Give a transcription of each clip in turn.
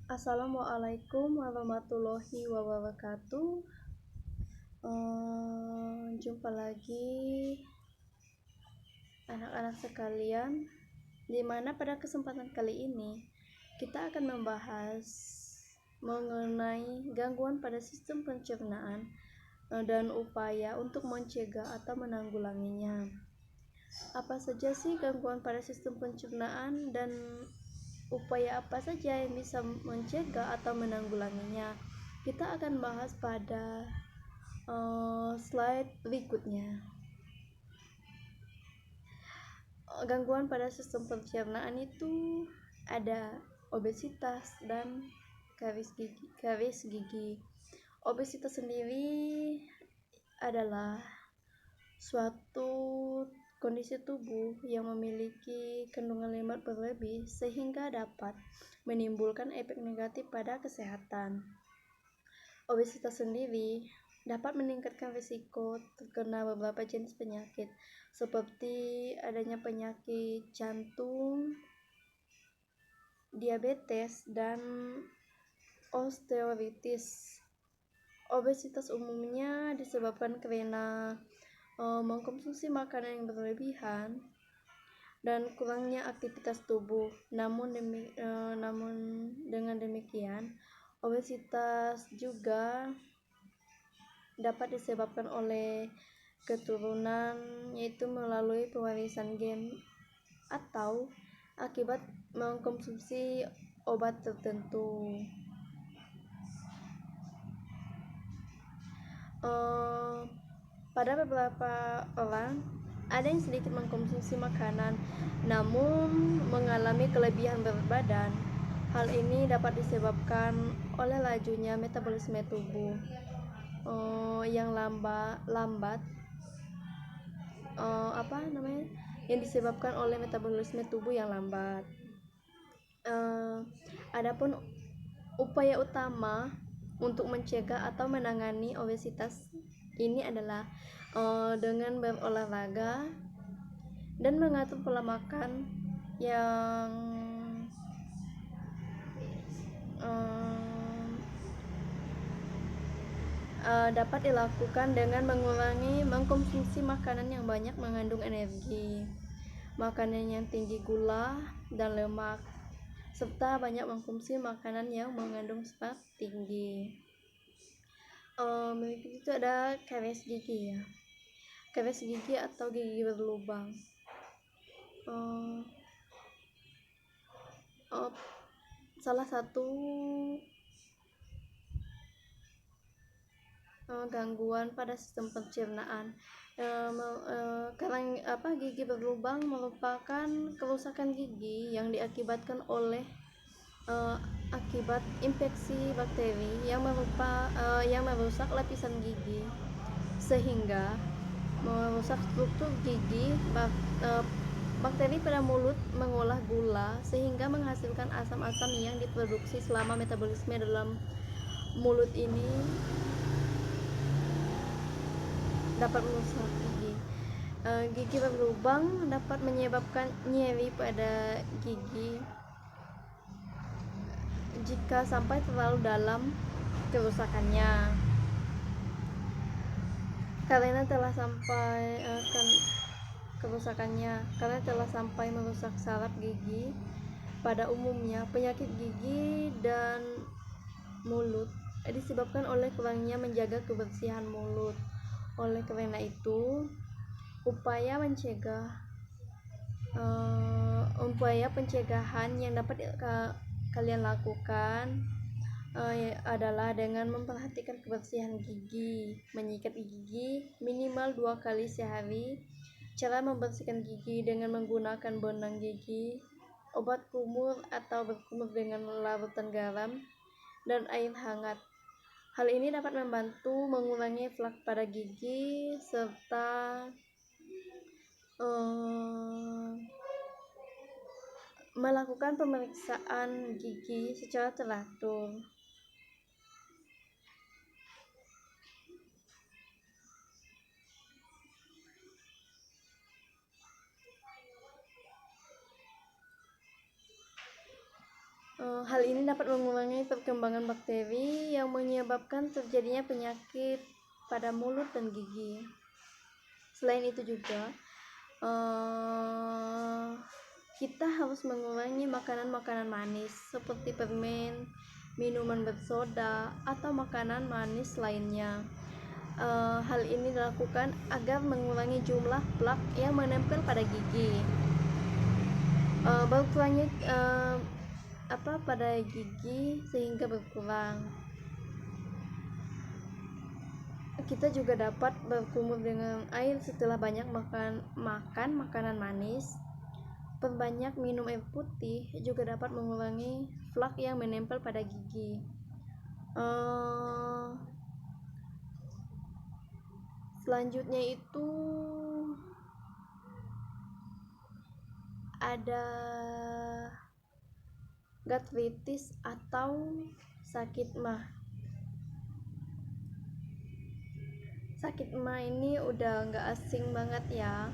Assalamualaikum warahmatullahi wabarakatuh. Jumpa lagi anak-anak sekalian, di mana pada kesempatan kali ini kita akan membahas mengenai gangguan pada sistem pencernaan dan upaya untuk mencegah atau menanggulanginya. Apa saja sih gangguan pada sistem pencernaan dan upaya apa saja yang bisa mencegah atau menanggulanginya? Kita akan bahas pada slide berikutnya. Gangguan pada sistem pencernaan itu ada obesitas dan karies gigi. Obesitas sendiri adalah suatu kondisi tubuh yang memiliki kandungan lemak berlebih sehingga dapat menimbulkan efek negatif pada kesehatan. Obesitas sendiri dapat meningkatkan risiko terkena beberapa jenis penyakit seperti adanya penyakit jantung, diabetes, dan osteoartritis. Obesitas umumnya disebabkan karena mengkonsumsi makanan yang berlebihan dan kurangnya aktivitas tubuh. Namun dengan demikian, obesitas juga dapat disebabkan oleh keturunan, yaitu melalui pewarisan gen atau akibat mengkonsumsi obat tertentu. Pada beberapa orang ada yang sedikit mengkonsumsi makanan namun mengalami kelebihan berat badan. Hal ini dapat disebabkan oleh lajunya metabolisme tubuh yang lambat yang disebabkan oleh metabolisme tubuh yang lambat. Adapun upaya utama untuk mencegah atau menangani obesitas ini adalah dengan berolahraga dan mengatur pola makan yang dapat dilakukan dengan mengurangi mengkonsumsi makanan yang banyak mengandung energi, makanan yang tinggi gula dan lemak, serta banyak mengkonsumsi makanan yang mengandung serat tinggi. Berikut itu ada karies gigi ya. Karies gigi atau gigi berlubang. Salah satu gangguan pada sistem pencernaan. Gigi berlubang merupakan kerusakan gigi yang diakibatkan oleh akibat infeksi bakteri yang merusak lapisan gigi sehingga merusak struktur gigi. Bakteri pada mulut mengolah gula sehingga menghasilkan asam-asam yang diproduksi selama metabolisme dalam mulut ini dapat merusak gigi. Gigi berlubang dapat menyebabkan nyeri pada gigi jika sampai terlalu dalam kerusakannya, karena telah sampai merusak saraf gigi. Pada umumnya, penyakit gigi dan mulut disebabkan oleh kurangnya menjaga kebersihan mulut. Oleh karena itu, upaya pencegahan yang dapat kalian lakukan adalah dengan memperhatikan kebersihan gigi, menyikat gigi minimal 2 kali sehari, cara membersihkan gigi dengan menggunakan benang gigi, obat kumur atau berkumur dengan larutan garam dan air hangat. Hal ini dapat membantu mengurangi plak pada gigi serta melakukan pemeriksaan gigi secara teratur. Hal ini dapat mengurangi perkembangan bakteri yang menyebabkan terjadinya penyakit pada mulut dan gigi. Selain itu juga, kita harus mengurangi makanan-makanan manis seperti permen, minuman bersoda, atau makanan manis lainnya. Hal ini dilakukan agar mengurangi jumlah plak yang menempel pada gigi. Berkurangnya pada gigi sehingga berkurang. Kita juga dapat berkumur dengan air setelah banyak makan makanan manis. Perbanyak minum air putih juga dapat mengurangi plak yang menempel pada gigi. Selanjutnya itu ada gastritis atau sakit MAH. Sakit MAH ini udah nggak asing banget ya.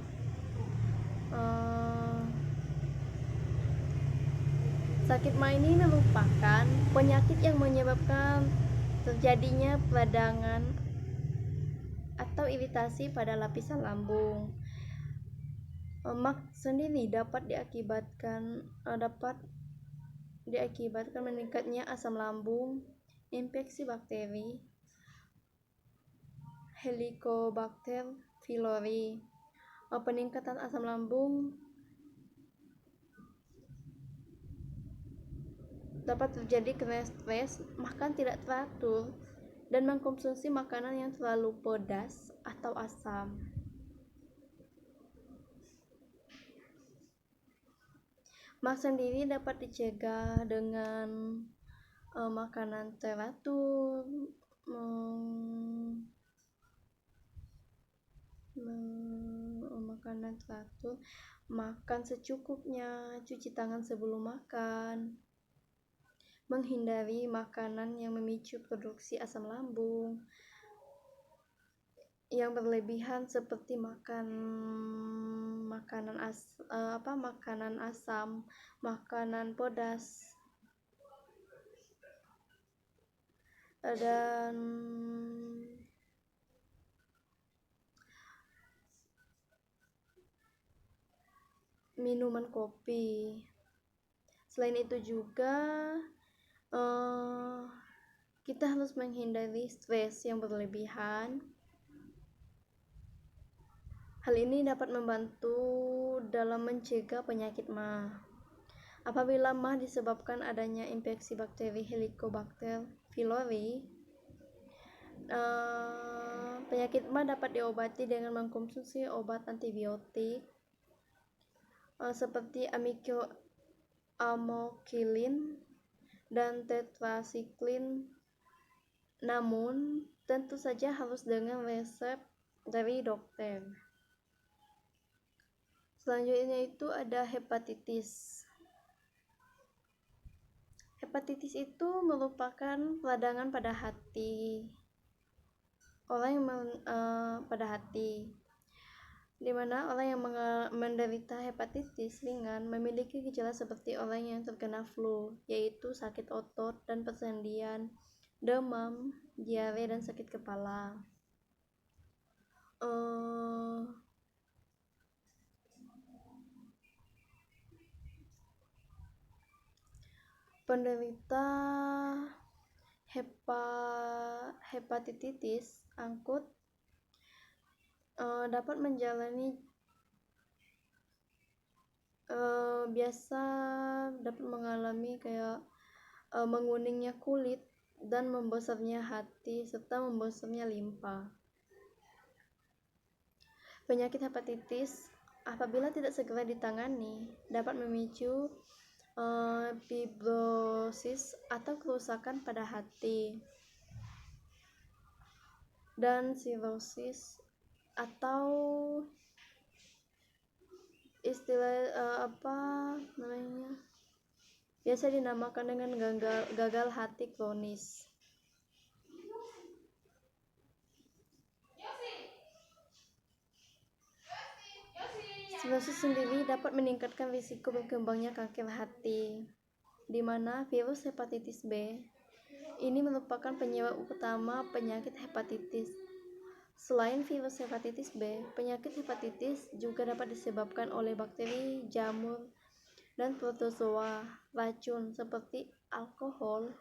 Sakit MAH ini merupakan penyakit yang menyebabkan terjadinya peradangan atau iritasi pada lapisan lambung. MAH sendiri dapat diakibatkan meningkatnya asam lambung, infeksi bakteri Helicobacter pylori. Peningkatan asam lambung dapat terjadi karena stres, makan tidak teratur, dan mengkonsumsi makanan yang terlalu pedas atau asam. MAH sendiri dapat dicegah dengan makanan teratur, makan secukupnya, cuci tangan sebelum makan, menghindari makanan yang memicu produksi asam lambung yang berlebihan seperti makanan asam, makanan pedas, dan minuman kopi. Selain itu juga kita harus menghindari stres yang berlebihan. Hal ini dapat membantu dalam mencegah penyakit MAH. Apabila MAH disebabkan adanya infeksi bakteri Helicobacter pylori, penyakit MAH dapat diobati dengan mengkonsumsi obat antibiotik seperti amokilin dan tetrasiklin, namun tentu saja harus dengan resep dari dokter. Selanjutnya itu ada hepatitis. Hepatitis itu merupakan peradangan pada hati. Di mana orang yang menderita hepatitis ringan memiliki gejala seperti orang yang terkena flu, yaitu sakit otot dan persendian, demam, diare, dan sakit kepala. Penderita hepatitis akut dapat mengalami kayak menguningnya kulit dan membesarnya hati serta membesarnya limpa. Penyakit hepatitis apabila tidak segera ditangani dapat memicu fibrosis atau kerusakan pada hati, dan sirosis atau biasa dinamakan dengan gagal hati kronis. Sirosis sendiri dapat meningkatkan risiko berkembangnya kanker hati. di mana virus hepatitis B ini merupakan penyebab utama penyakit hepatitis. Selain virus hepatitis B, penyakit hepatitis juga dapat disebabkan oleh bakteri, jamur, dan protozoa racun seperti alkohol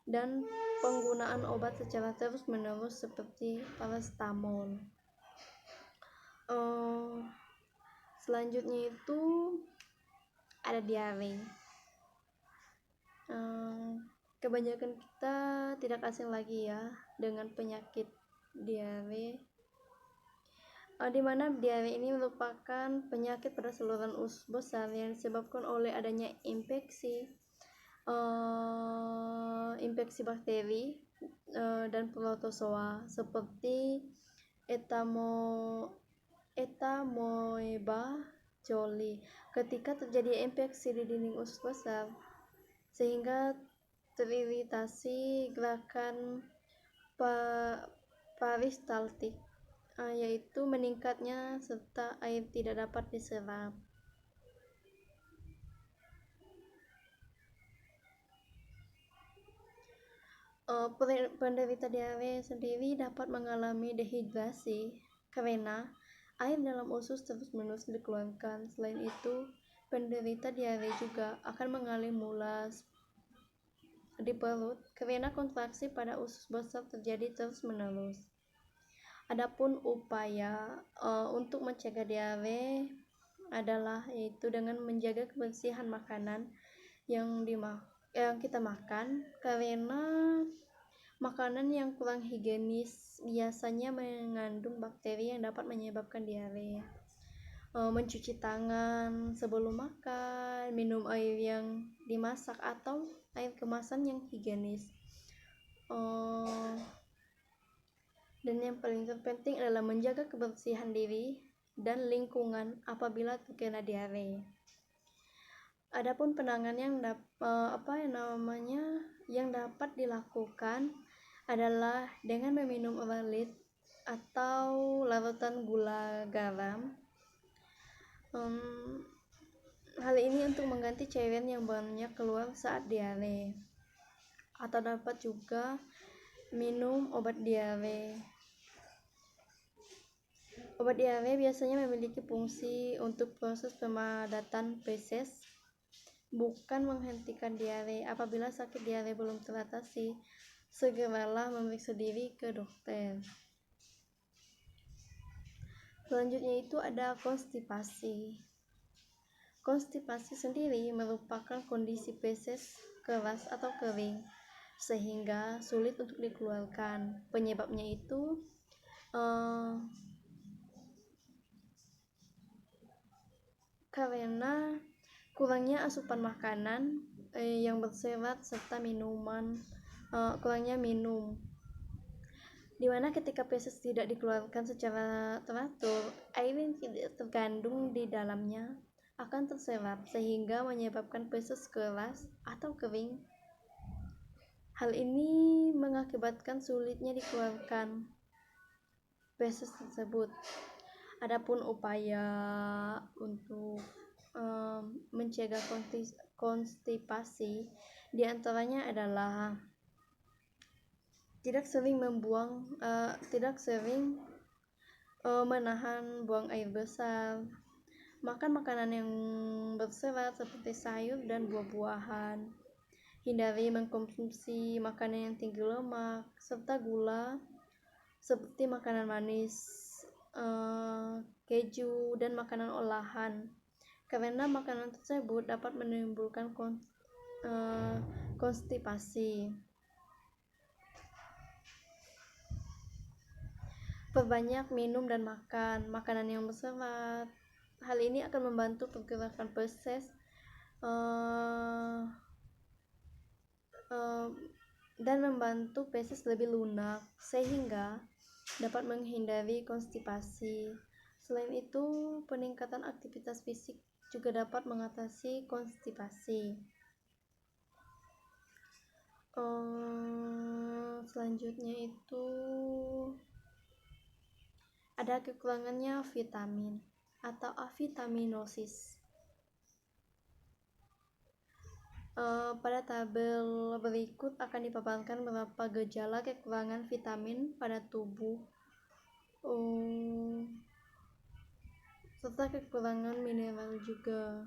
dan penggunaan obat secara terus-menerus seperti paracetamol. Selanjutnya itu ada diare. Kebanyakan kita tidak asing lagi ya dengan penyakit diare, di mana diare ini merupakan penyakit pada saluran usus besar yang disebabkan oleh adanya infeksi bakteri dan protozoa seperti Entamoeba coli. Ketika terjadi infeksi di dinding usus besar sehingga teriritasi gerakan peristaltik, yaitu meningkatnya serta air tidak dapat diserap. Penderita diare sendiri dapat mengalami dehidrasi karena air dalam usus terus-menerus dikeluarkan. Selain itu, penderita diare juga akan mengalami mulas di perut karena kontraksi pada usus besar terjadi terus-menerus. Adapun upaya untuk mencegah diare adalah yaitu dengan menjaga kebersihan makanan yang kita makan, karena makanan yang kurang higienis biasanya mengandung bakteri yang dapat menyebabkan diare. Mencuci tangan sebelum makan, minum air yang dimasak atau air kemasan yang higienis. Dan yang paling terpenting adalah menjaga kebersihan diri dan lingkungan apabila terkena diare. Adapun penanganan yang dapat dilakukan adalah dengan meminum oralit atau larutan gula garam. Hal ini untuk mengganti cairan yang banyak keluar saat diare. Atau dapat juga minum obat diare. Obat diare biasanya memiliki fungsi untuk proses pemadatan feses, bukan menghentikan diare. Apabila sakit diare belum teratasi, segeralah memeriksa diri ke dokter. Selanjutnya itu ada konstipasi. Konstipasi sendiri merupakan kondisi feses keras atau kering sehingga sulit untuk dikeluarkan. Penyebabnya itu karena kurangnya asupan makanan yang berserat serta kurangnya minum, dimana ketika feses tidak dikeluarkan secara teratur, air yang tidak terkandung di dalamnya akan terserap sehingga menyebabkan feses keras atau kering. Hal ini mengakibatkan sulitnya dikeluarkan feses tersebut. Adapun upaya untuk mencegah konstipasi diantaranya adalah tidak sering menahan buang air besar, makan makanan yang berserat seperti sayur dan buah-buahan, hindari mengkonsumsi makanan yang tinggi lemak serta gula seperti makanan manis, keju, dan makanan olahan, karena makanan tersebut dapat menimbulkan konstipasi. Perbanyak minum dan makan makanan yang berserat. Hal ini akan membantu pergerakan feses dan membantu feses lebih lunak sehingga dapat menghindari konstipasi. Selain itu, peningkatan aktivitas fisik juga dapat mengatasi konstipasi. Selanjutnya itu ada kekurangannya vitamin atau avitaminosis. Pada tabel berikut akan dipaparkan beberapa gejala kekurangan vitamin pada tubuh serta kekurangan mineral juga.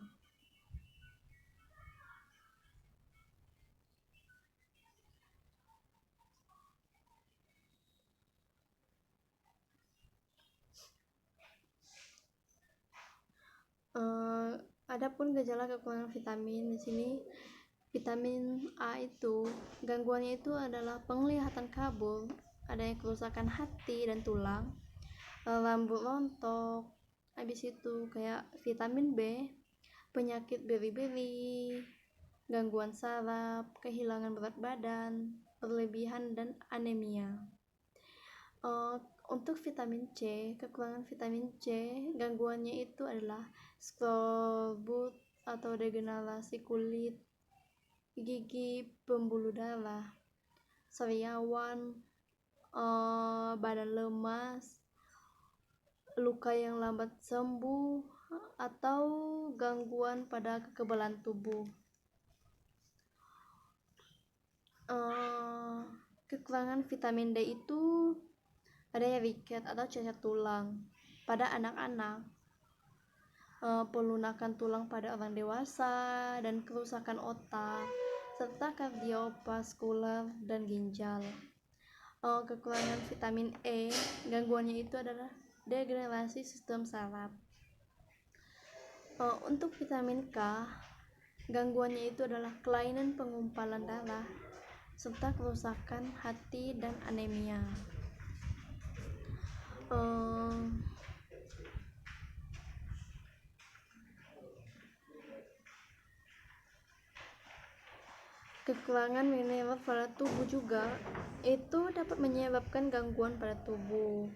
Adapun gejala kekurangan vitamin di sini, vitamin A itu gangguannya itu adalah penglihatan kabur, adanya kerusakan hati dan tulang, rambut rontok, habis itu kayak vitamin B, penyakit beri-beri, gangguan saraf, kehilangan berat badan, berlebihan dan anemia. Untuk vitamin C, kekurangan vitamin C, gangguannya itu adalah skorbut atau degenerasi kulit, gigi, pembuluh darah, sariawan, badan lemas, luka yang lambat sembuh, atau gangguan pada kekebalan tubuh. Kekurangan vitamin D itu adanya riket atau cacat tulang pada anak-anak, pelunakan tulang pada orang dewasa, dan kerusakan otak, serta kardiovaskular dan ginjal. Kekurangan vitamin E, gangguannya itu adalah degenerasi sistem saraf. Untuk vitamin K, gangguannya itu adalah kelainan pengumpalan darah serta kerusakan hati dan anemia. Kekurangan mineral pada tubuh juga itu dapat menyebabkan gangguan pada tubuh.